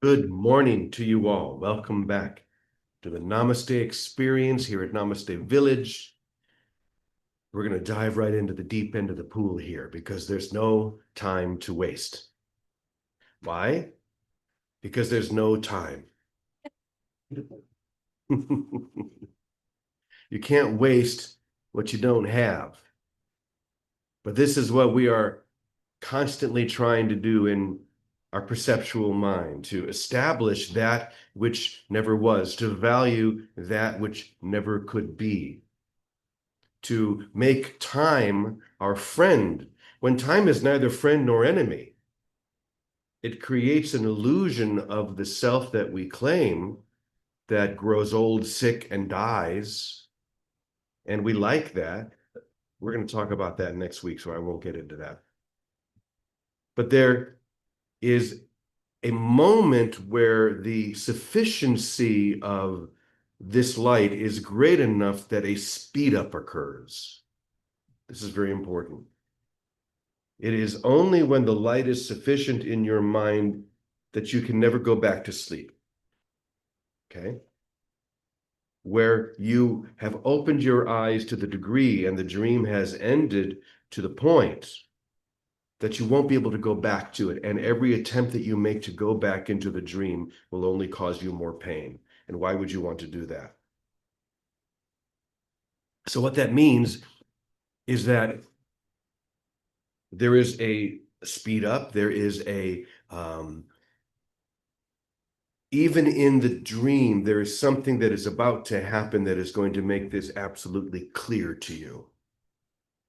Good morning to you all. Welcome back to the Namaste experience here at Namaste Village. We're going to dive right into the deep end of the pool here because there's no time to waste. Why? Because there's no time. You can't waste what you don't have. But this is what we are constantly trying to do in our perceptual mind, to establish that which never was, to value that which never could be, to make time our friend when time is neither friend nor enemy. It creates an illusion of the self that we claim that grows old, sick, and dies. And we like that. We're going to talk about that next week, so I won't get into that. But there is a moment where the sufficiency of this light is great enough that a speed up occurs. This is very important. It is only when the light is sufficient in your mind that you can never go back to sleep. Okay? Where you have opened your eyes to the degree and the dream has ended to the point that you won't be able to go back to it. And every attempt that you make to go back into the dream will only cause you more pain. And why would you want to do that? So what that means is that there is a speed up, there is even in the dream, there is something that is about to happen that is going to make this absolutely clear to you.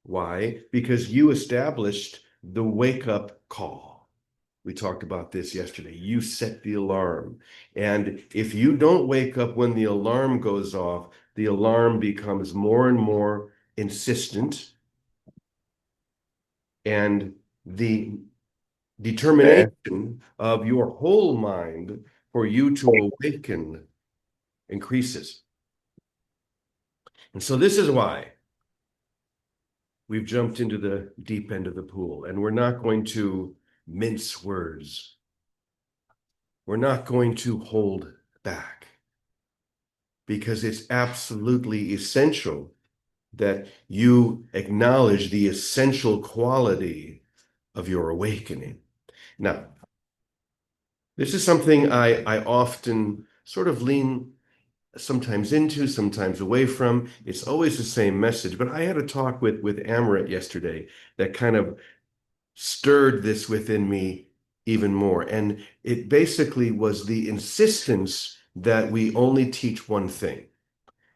Why? Because you established the wake up call. We talked about this yesterday. You set the alarm. And if you don't wake up when the alarm goes off, the alarm becomes more and more insistent. And the determination of your whole mind for you to awaken increases. And so this is why we've jumped into the deep end of the pool, and we're not going to mince words. We're not going to hold back because it's absolutely essential that you acknowledge the essential quality of your awakening. Now, this is something I often sort of lean sometimes into, sometimes away from. It's always the same message. But I had a talk with Amaret yesterday that kind of stirred this within me even more. And it basically was the insistence that we only teach one thing.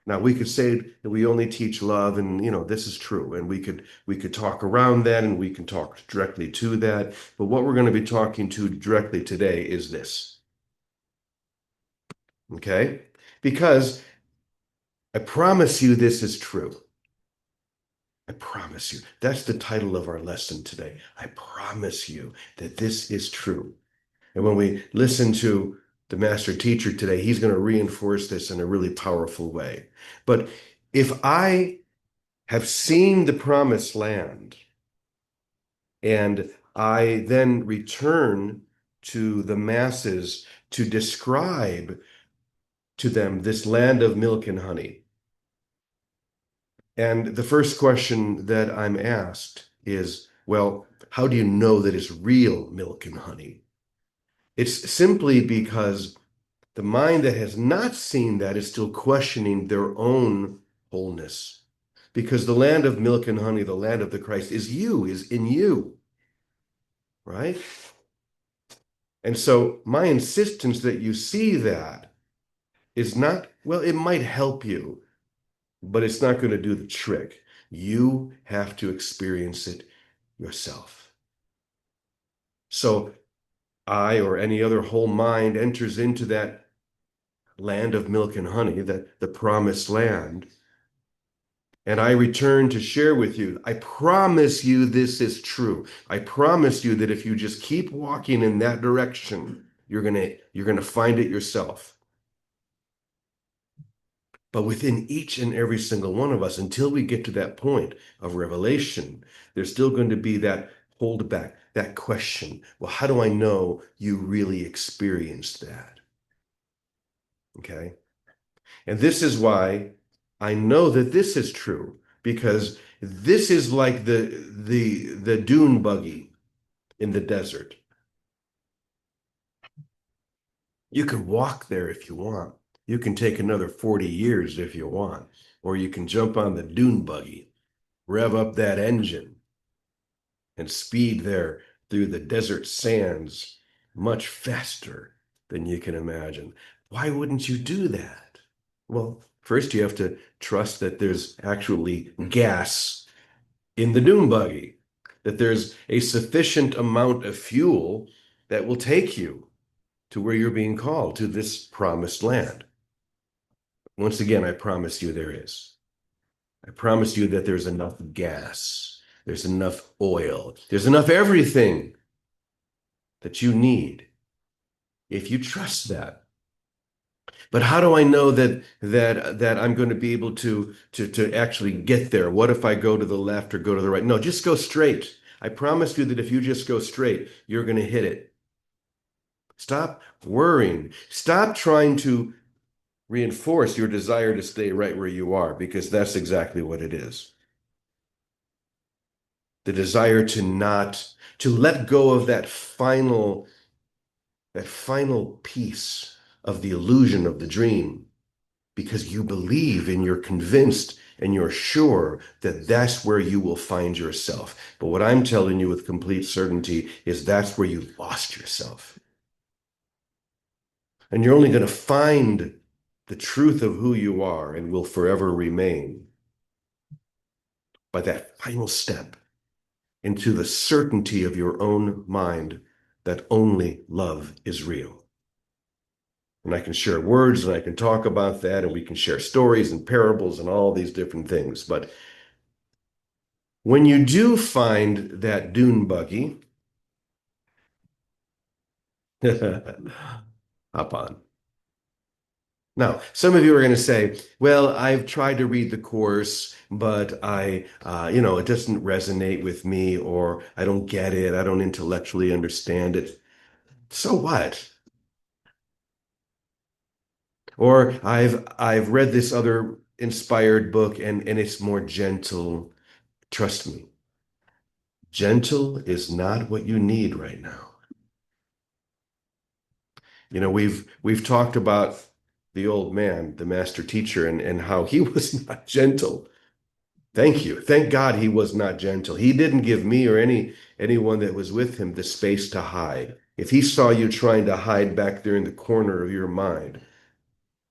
Now we could say that we only teach love, and this is true, and we could talk around that, and we can talk directly to that. But what we're going to be talking to directly today is this, okay? Because I promise you this is true. I promise you. That's the title of our lesson today. I promise you that this is true. And when we listen to the master teacher today, he's going to reinforce this in a really powerful way. But if I have seen the promised land and I then return to the masses to describe to them this land of milk and honey, and the first question that I'm asked is, well, how do you know that it's real milk and honey? It's simply because the mind that has not seen that is still questioning their own wholeness. Because the land of milk and honey, the land of the Christ, is you, is in you, right? And so my insistence that you see that is not, well, it might help you, but it's not going to do the trick. You have to experience it yourself. So I or any other whole mind enters into that land of milk and honey, that the promised land, and I return to share with you. I promise you this is true. I promise you that if you just keep walking in that direction, you're gonna find it yourself. But within each and every single one of us, until we get to that point of revelation, there's still going to be that hold back, that question. Well, how do I know you really experienced that? Okay. And this is why I know that this is true, because this is like the dune buggy in the desert. You can walk there if you want. You can take another 40 years if you want, or you can jump on the dune buggy, rev up that engine, and speed there through the desert sands much faster than you can imagine. Why wouldn't you do that? Well, first you have to trust that there's actually gas in the dune buggy, that there's a sufficient amount of fuel that will take you to where you're being called, to this promised land. Once again, I promise you there is. I promise you that there's enough gas, there's enough oil, there's enough everything that you need if you trust that. But how do I know that I'm going to be able to actually get there? What if I go to the left or go to the right? No, just go straight. I promise you that if you just go straight, you're going to hit it. Stop worrying. Stop trying to reinforce your desire to stay right where you are, because that's exactly what it is. The desire to let go of that final piece of the illusion of the dream, because you believe and you're convinced and you're sure that that's where you will find yourself. But what I'm telling you with complete certainty is that's where you lost yourself. And you're only going to find the truth of who you are and will forever remain by that final step into the certainty of your own mind that only love is real. And I can share words and I can talk about that, and we can share stories and parables and all these different things. But when you do find that dune buggy, hop on. Now, some of you are going to say, well, I've tried to read the course, but it doesn't resonate with me, or I don't get it. I don't intellectually understand it. So what? Or I've read this other inspired book and it's more gentle. Trust me, gentle is not what you need right now. We've talked about the old man, the master teacher, and how he was not gentle. Thank you. Thank God he was not gentle. He didn't give me or anyone that was with him the space to hide. If he saw you trying to hide back there in the corner of your mind,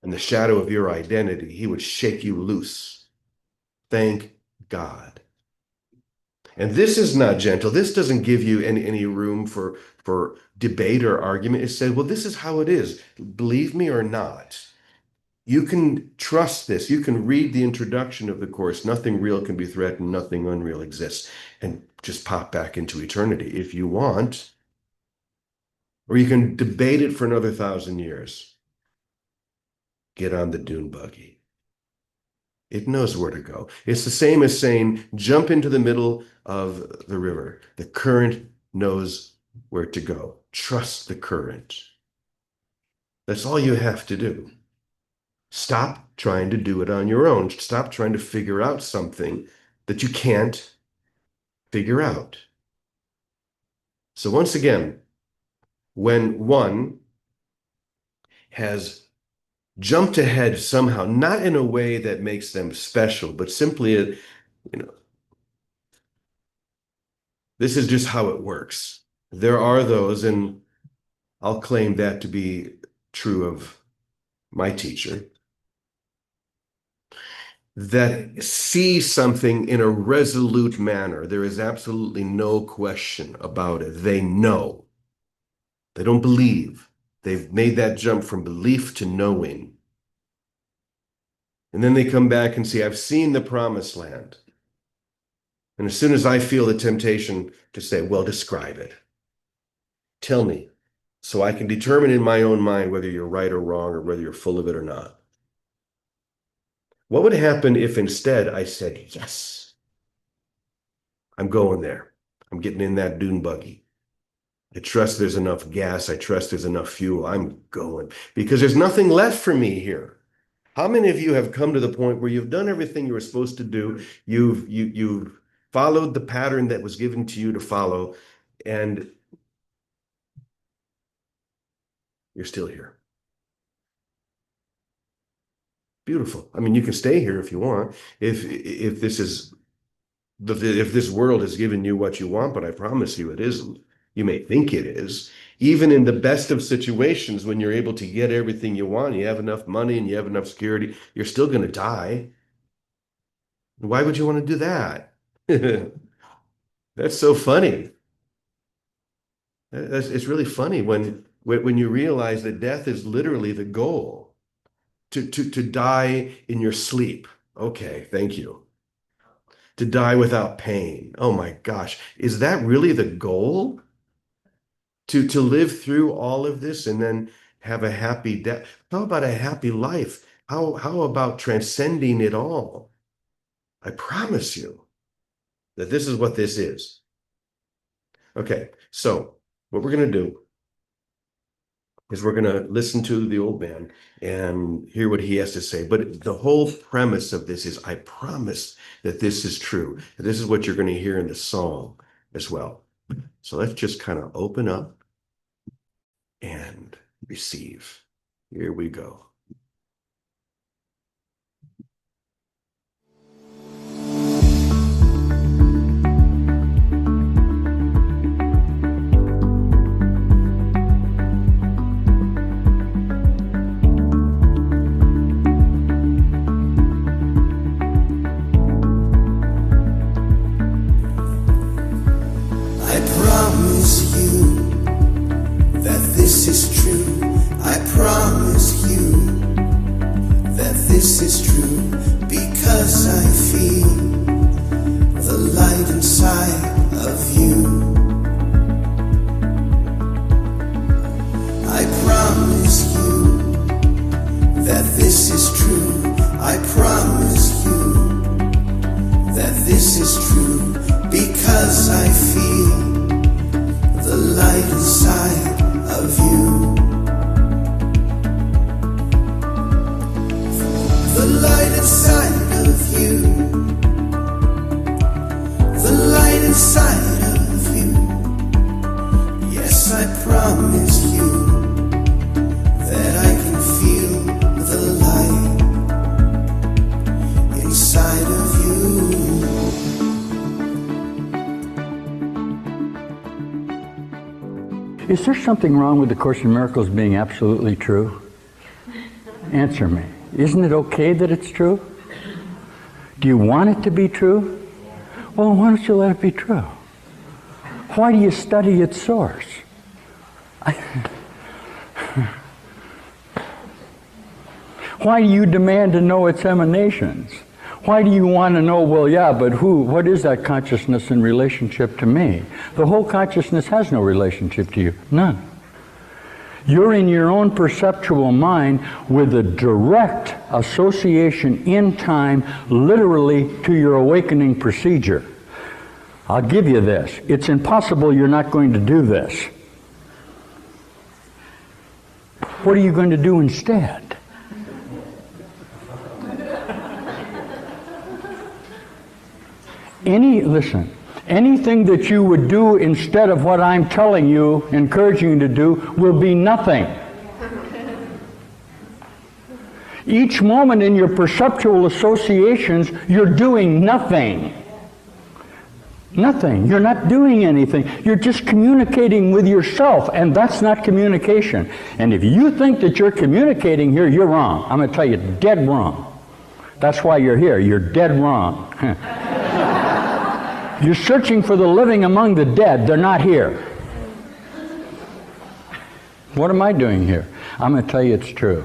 in the shadow of your identity, he would shake you loose. Thank God. And this is not gentle. This doesn't give you any room for debate or argument. It says, well, this is how it is. Believe me or not. You can trust this. You can read the introduction of the course. Nothing real can be threatened. Nothing unreal exists. And just pop back into eternity if you want. Or you can debate it for another 1,000 years. Get on the dune buggy. It knows where to go. It's the same as saying, jump into the middle of the river. The current knows where to go. Trust the current. That's all you have to do. Stop trying to do it on your own. Stop trying to figure out something that you can't figure out. So once again, when one has jumped ahead somehow, not in a way that makes them special, but simply, this is just how it works. There are those, and I'll claim that to be true of my teacher, that see something in a resolute manner. There is absolutely no question about it. They know. They don't believe. They've made that jump from belief to knowing. And then they come back and say, I've seen the promised land. And as soon as I feel the temptation to say, well, describe it. Tell me, so I can determine in my own mind whether you're right or wrong, or whether you're full of it or not. What would happen if instead I said, yes, I'm going there. I'm getting in that dune buggy. I trust there's enough gas. I trust there's enough fuel. I'm going because there's nothing left for me here. How many of you have come to the point where you've done everything you were supposed to do? You've followed the pattern that was given to you to follow, and you're still here. Beautiful. I mean, you can stay here if you want. If this world has given you what you want, but I promise you it isn't. You may think it is. Even in the best of situations, when you're able to get everything you want, you have enough money and you have enough security, you're still going to die. Why would you want to do that? That's so funny. It's really funny when you realize that death is literally the goal. To die in your sleep. Okay, thank you. To die without pain. Oh my gosh. Is that really the goal? To live through all of this and then have a happy death? How about a happy life? How about transcending it all? I promise you that this is what this is. Okay, so what we're going to do is we're going to listen to the old man and hear what he has to say. But the whole premise of this is, I promise that this is true. This is what you're going to hear in the song as well. So let's just kind of open up and receive. Here we go. This is true because I feel the light inside of you. I promise you that this is true. I promise you that this is true because I feel the light inside of you. The light inside of you. The light inside of you. Yes, I promise you that I can feel the light inside of you. Is there something wrong with the Course in Miracles being absolutely true? Answer me. Isn't it okay that it's true? Do you want it to be true? Well, why don't you let it be true? Why do you study its source? Why do you demand to know its emanations? Why do you want to know, well, yeah, but what is that consciousness in relationship to me? The whole consciousness has no relationship to you. None. You're in your own perceptual mind with a direct association in time, literally, to your awakening procedure. I'll give you this. It's impossible you're not going to do this. What are you going to do instead? Listen. Anything that you would do instead of what I'm telling you, encouraging you to do, will be nothing. Each moment in your perceptual associations, you're doing nothing. Nothing. You're not doing anything. You're just communicating with yourself, and that's not communication. And if you think that you're communicating here, you're wrong. I'm going to tell you, dead wrong. That's why you're here. You're dead wrong. You're searching for the living among the dead. They're not here. What am I doing here? I'm going to tell you it's true.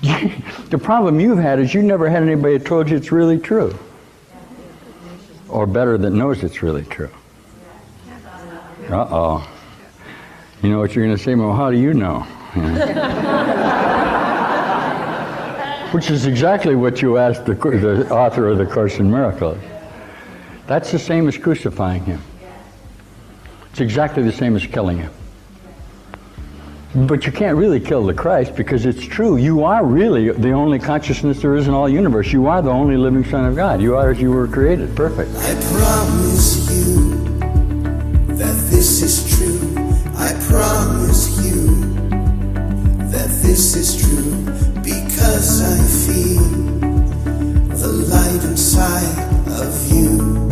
The problem you've had is you never had anybody that told you it's really true. Or better, that knows it's really true. Uh-oh. You know what you're going to say? Well, how do you know? Which is exactly what you asked the author of the Course in Miracles. That's the same as crucifying him. It's exactly the same as killing him. But you can't really kill the Christ because it's true. You are really the only consciousness there is in all the universe. You are the only living Son of God. You are as you were created. Perfect. I promise you that this is true. I promise you that this is true because I feel the light inside of you.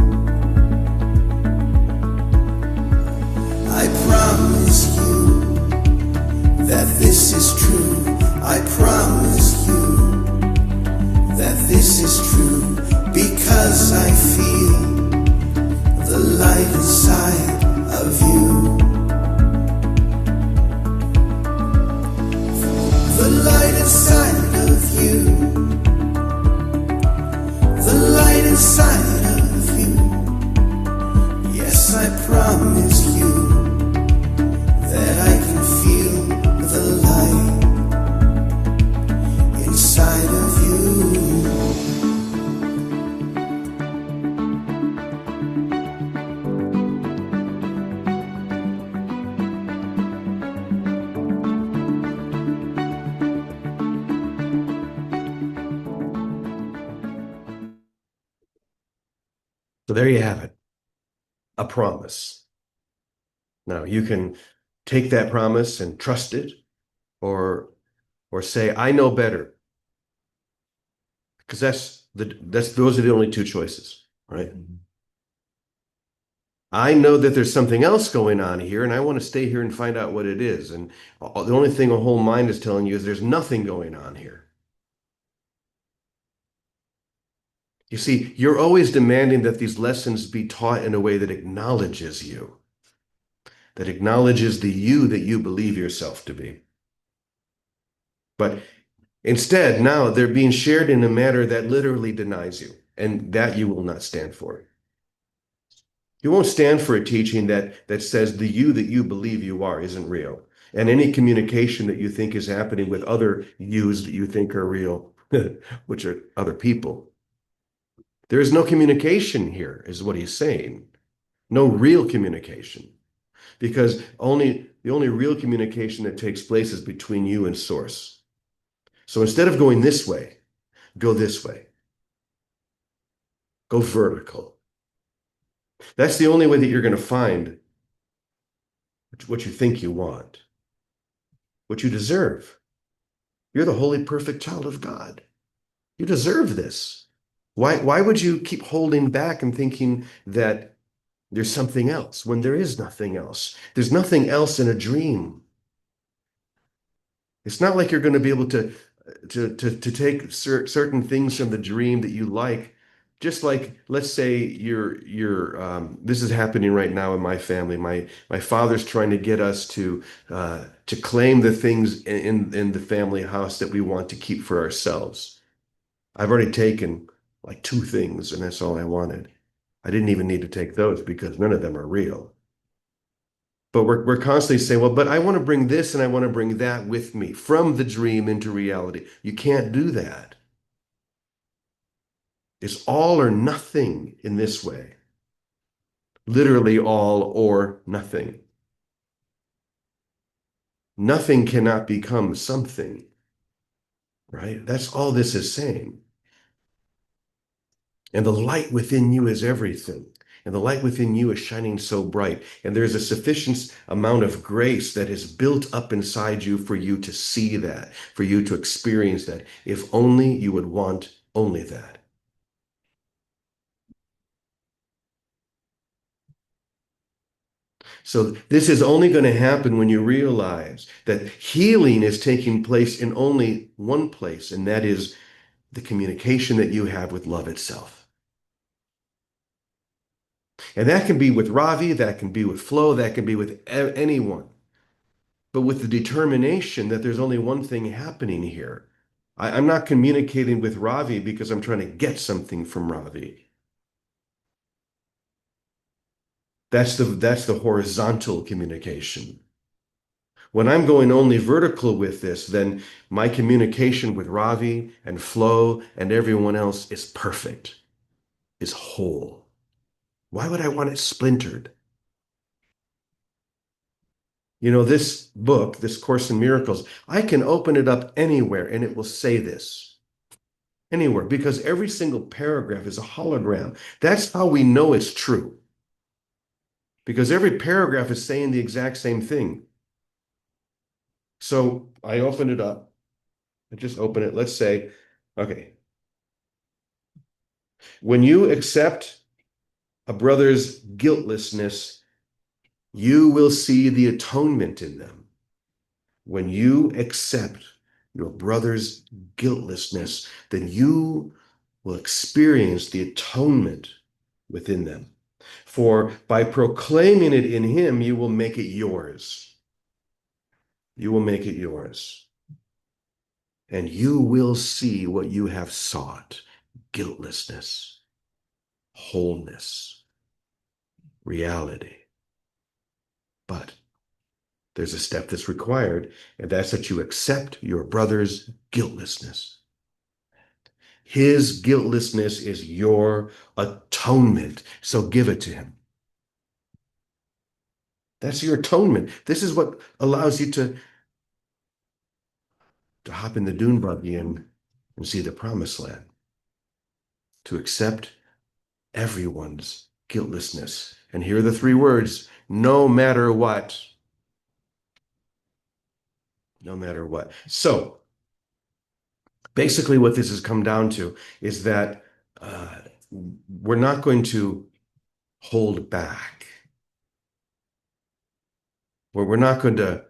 I promise you that this is true. I promise you that this is true because I feel the light inside of you. The light inside of you. The light inside of you. Yes, I promise you that I can feel the light inside of you. So there you have it, a promise. Now you can take that promise and trust it, or say, I know better. Because those are the only two choices, right? I know that there's something else going on here, and I want to stay here and find out what it is. And the only thing a whole mind is telling you is there's nothing going on here. You see, you're always demanding that these lessons be taught in a way that acknowledges you, that acknowledges the you that you believe yourself to be. But instead, now they're being shared in a manner that literally denies you, and that you will not stand for. You won't stand for a teaching that says the you that you believe you are isn't real. And any communication that you think is happening with other yous that you think are real, which are other people. There is no communication here, is what he's saying. No real communication. Because the only real communication that takes place is between you and Source. So instead of going this way, go this way. Go vertical. That's the only way that you're going to find what you think you want, what you deserve. You're the holy, perfect child of God. You deserve this. Why would you keep holding back and thinking that there's something else when there is nothing else? There's nothing else in a dream. It's not like you're going to be able to take certain things from the dream that you like. Just like, let's say this is happening right now in my family. My father's trying to get us to claim the things in the family house that we want to keep for ourselves. I've already taken like 2 things, and that's all I wanted. I didn't even need to take those because none of them are real. But we're constantly saying, well, but I want to bring this and I want to bring that with me from the dream into reality. You can't do that. It's all or nothing in this way. Literally all or nothing. Nothing cannot become something, right? That's all this is saying. And the light within you is everything. And the light within you is shining so bright. And there's a sufficient amount of grace that is built up inside you for you to see that, for you to experience that, if only you would want only that. So this is only going to happen when you realize that healing is taking place in only one place, and that is the communication that you have with love itself. And that can be with Ravi, that can be with Flo, that can be with anyone. But with the determination that there's only one thing happening here. I'm not communicating with Ravi because I'm trying to get something from Ravi. That's the horizontal communication. When I'm going only vertical with this, then my communication with Ravi and Flo and everyone else is perfect, is whole. Why would I want it splintered? You know, this book, this Course in Miracles, I can open it up anywhere and it will say this. Anywhere, because every single paragraph is a hologram. That's how we know it's true. Because every paragraph is saying the exact same thing. So I open it up. I just open it. Let's say, okay, when you accept a brother's guiltlessness, you will see the atonement in them. When you accept your brother's guiltlessness, then you will experience the atonement within them. For by proclaiming it in him, you will make it yours. You will make it yours. And you will see what you have sought: guiltlessness, wholeness, reality. But there's a step that's required, and that's that you accept your brother's guiltlessness. His guiltlessness is your atonement, so give it to him. That's your atonement. This is what allows you to hop in the dune buggy and see the promised land, to accept everyone's guiltlessness. And here are the three words: no matter what. No matter what. So basically what this has come down to is that we're not going to hold back. We're not going to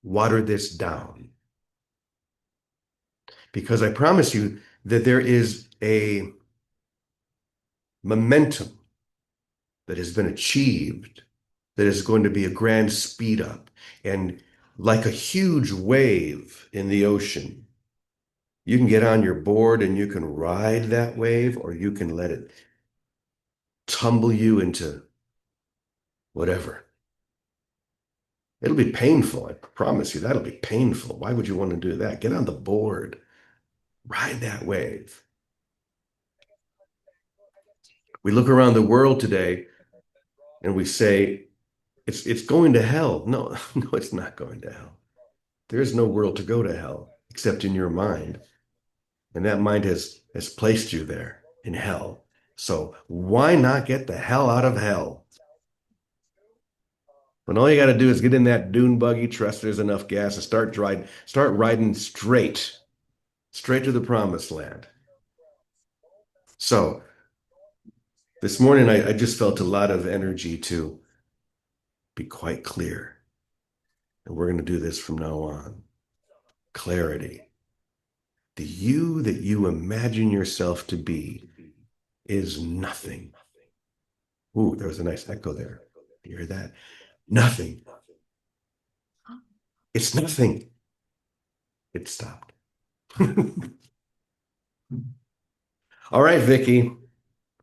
water this down. Because I promise you that there is a momentum that has been achieved that is going to be a grand speed up. And like a huge wave in the ocean, you can get on your board and you can ride that wave, or you can let it tumble you into whatever. It'll be painful. I promise you, that'll be painful. Why would you want to do that? Get on the board, ride that wave. We look around the world today and we say, it's going to hell. No, no, it's not going to hell. There is no world to go to hell except in your mind. And that mind has placed you there in hell. So why not get the hell out of hell? When all you got to do is get in that dune buggy, trust there's enough gas, and start riding straight to the promised land. So this morning, I just felt a lot of energy to be quite clear. And we're going to do this from now on. Clarity. The you that you imagine yourself to be is nothing. Ooh, there was a nice echo there. You hear that? Nothing. It's nothing. It stopped. All right, Vicky,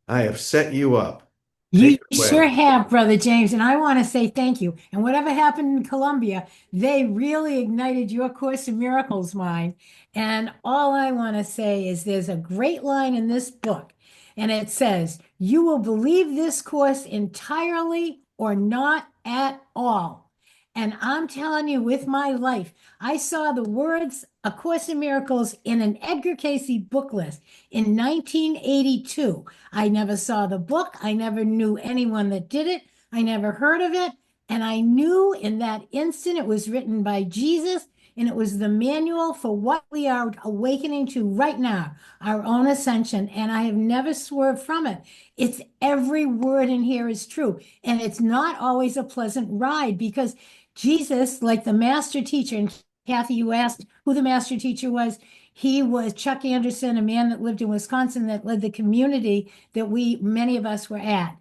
I have set you up. You Take it away. sure have, Brother James, and I want to say thank you. And whatever happened in Colombia, they really ignited your Course in Miracles mind. And all I want to say is there's a great line in this book, and it says, "You will believe this course entirely or not at all." And I'm telling you, with my life, I saw the words A Course in Miracles in an Edgar Cayce book list in 1982. I never saw the book. I never knew anyone that did it. I never heard of it. And I knew in that instant it was written by Jesus, and it was the manual for what we are awakening to right now, our own ascension. And I have never swerved from it. It's every word in here is true. And it's not always a pleasant ride, because Jesus, like the master teacher, and Kathy, you asked who the master teacher was. He was Chuck Anderson, a man that lived in Wisconsin that led the community that many of us were at.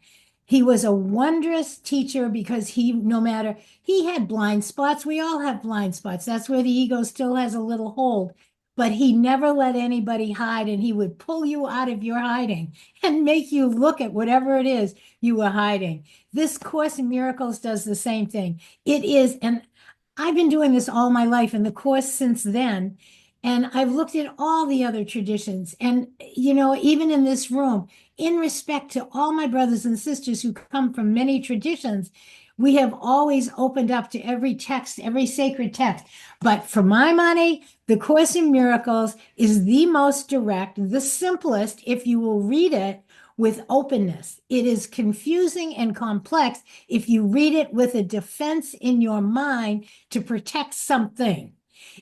He was a wondrous teacher because no matter, he had blind spots. We all have blind spots. That's where the ego still has a little hold. But he never let anybody hide, and he would pull you out of your hiding and make you look at whatever it is you were hiding. This Course in Miracles does the same thing. It is, and I've been doing this all my life in the Course since then. And I've looked at all the other traditions. And, even in this room, in respect to all my brothers and sisters who come from many traditions, We have always opened up to every text, every sacred text. But for my money, the Course in Miracles is the most direct, the simplest, if you will read it with openness. It is confusing and complex if you read it with a defense in your mind to protect something.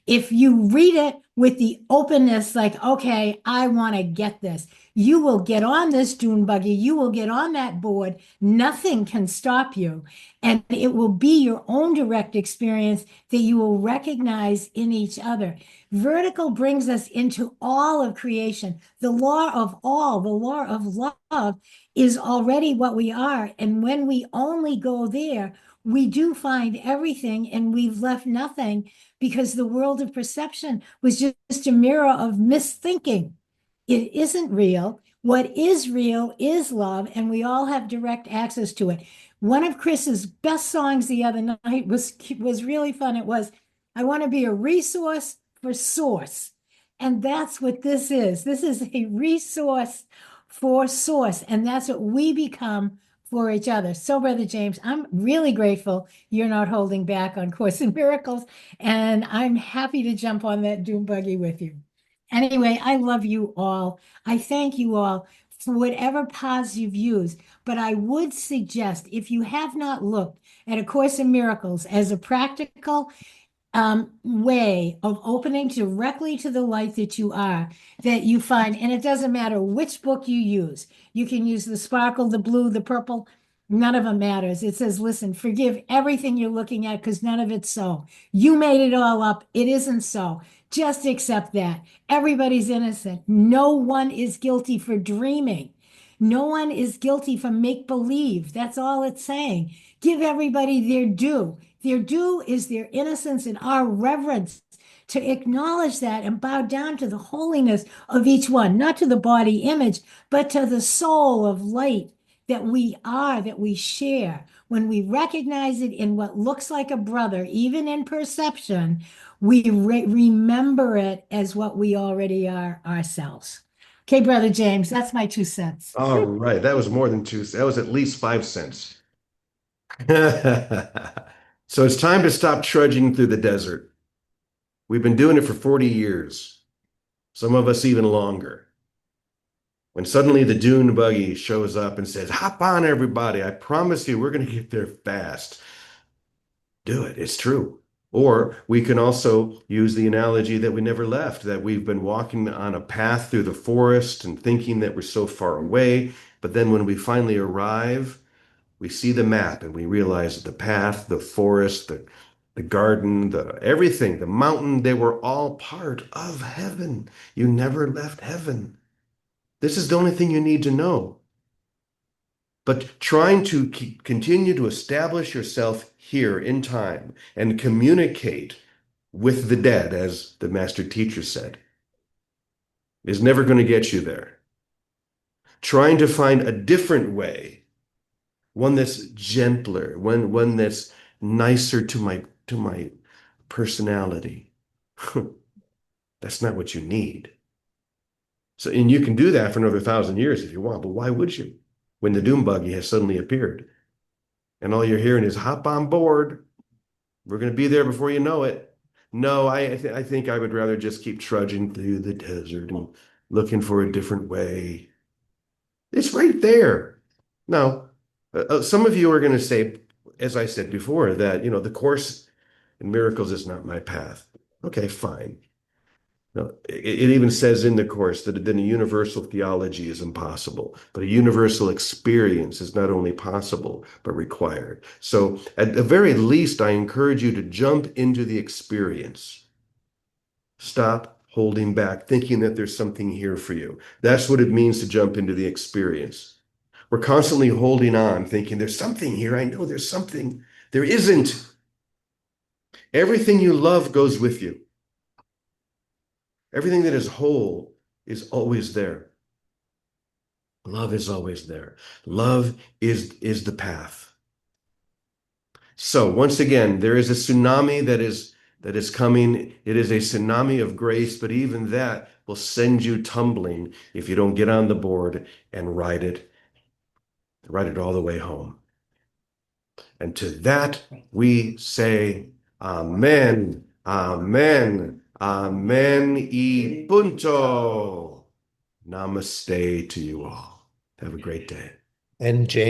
If you read it with the openness, like, okay, I want to get this, you will get on this dune buggy, you will get on that board, nothing can stop you. And it will be your own direct experience that you will recognize in each other. Vertical brings us into all of creation. The law of all, the law of love is already what we are. And when we only go there, we do find everything and we've left nothing because the world of perception was just a mirror of misthinking. It isn't real. What is real is love, and we all have direct access to it. One of Chris's best songs the other night was really fun. It was, I want to be a resource for source. And that's what this is. This is a resource for source, and that's what we become for each other. So, Brother James, I'm really grateful you're not holding back on Course in Miracles, and I'm happy to jump on that doom buggy with you. Anyway, I love you all. I thank you all for whatever paths you've used. But I would suggest, if you have not looked at A Course in Miracles as a practical way of opening directly to the light that you are, that you find, and it doesn't matter which book you use. You can use the sparkle, the blue, the purple, none of them matters. It says, listen, forgive everything you're looking at because none of it's so. You made it all up. It isn't so. Just accept that. Everybody's innocent. No one is guilty for dreaming. No one is guilty for make believe. That's all it's saying. Give everybody their due. Their due is their innocence and our reverence to acknowledge that and bow down to the holiness of each one, not to the body image, but to the soul of light that we are, that we share. When we recognize it in what looks like a brother, even in perception, we remember it as what we already are ourselves. Okay, Brother James, that's my 2 cents. All right. That was more than two. That was at least 5 cents. So it's time to stop trudging through the desert. We've been doing it for 40 years, some of us even longer. When suddenly the dune buggy shows up and says, hop on, everybody. I promise you, we're going to get there fast. Do it. It's true. Or we can also use the analogy that we never left, that we've been walking on a path through the forest and thinking that we're so far away. But then when we finally arrive, we see the map and we realize that the path, the forest, the garden, the everything, the mountain, they were all part of heaven. You never left heaven. This is the only thing you need to know. But trying to continue to establish yourself here in time and communicate with the dead, as the master teacher said, is never going to get you there. Trying to find a different way, one that's gentler, one that's nicer to my personality. That's not what you need. So, and you can do that for another 1,000 years if you want, but why would you? When the doom buggy has suddenly appeared and all you're hearing is hop on board. We're going to be there before you know it. No, I think I would rather just keep trudging through the desert and looking for a different way. It's right there. Now, some of you are going to say, as I said before, that, the Course in Miracles is not my path. Okay, fine. No, it even says in the Course that then a universal theology is impossible, but a universal experience is not only possible, but required. So at the very least, I encourage you to jump into the experience. Stop holding back, thinking that there's something here for you. That's what it means to jump into the experience. We're constantly holding on, thinking there's something here. I know there's something. There isn't. Everything you love goes with you. Everything that is whole is always there. Love is always there. Love is the path. So once again, there is a tsunami that is coming. It is a tsunami of grace, but even that will send you tumbling if you don't get on the board and ride it all the way home. And to that we say, Amen, Amen, Amen y punto. Namaste to you all. Have a great day. And James.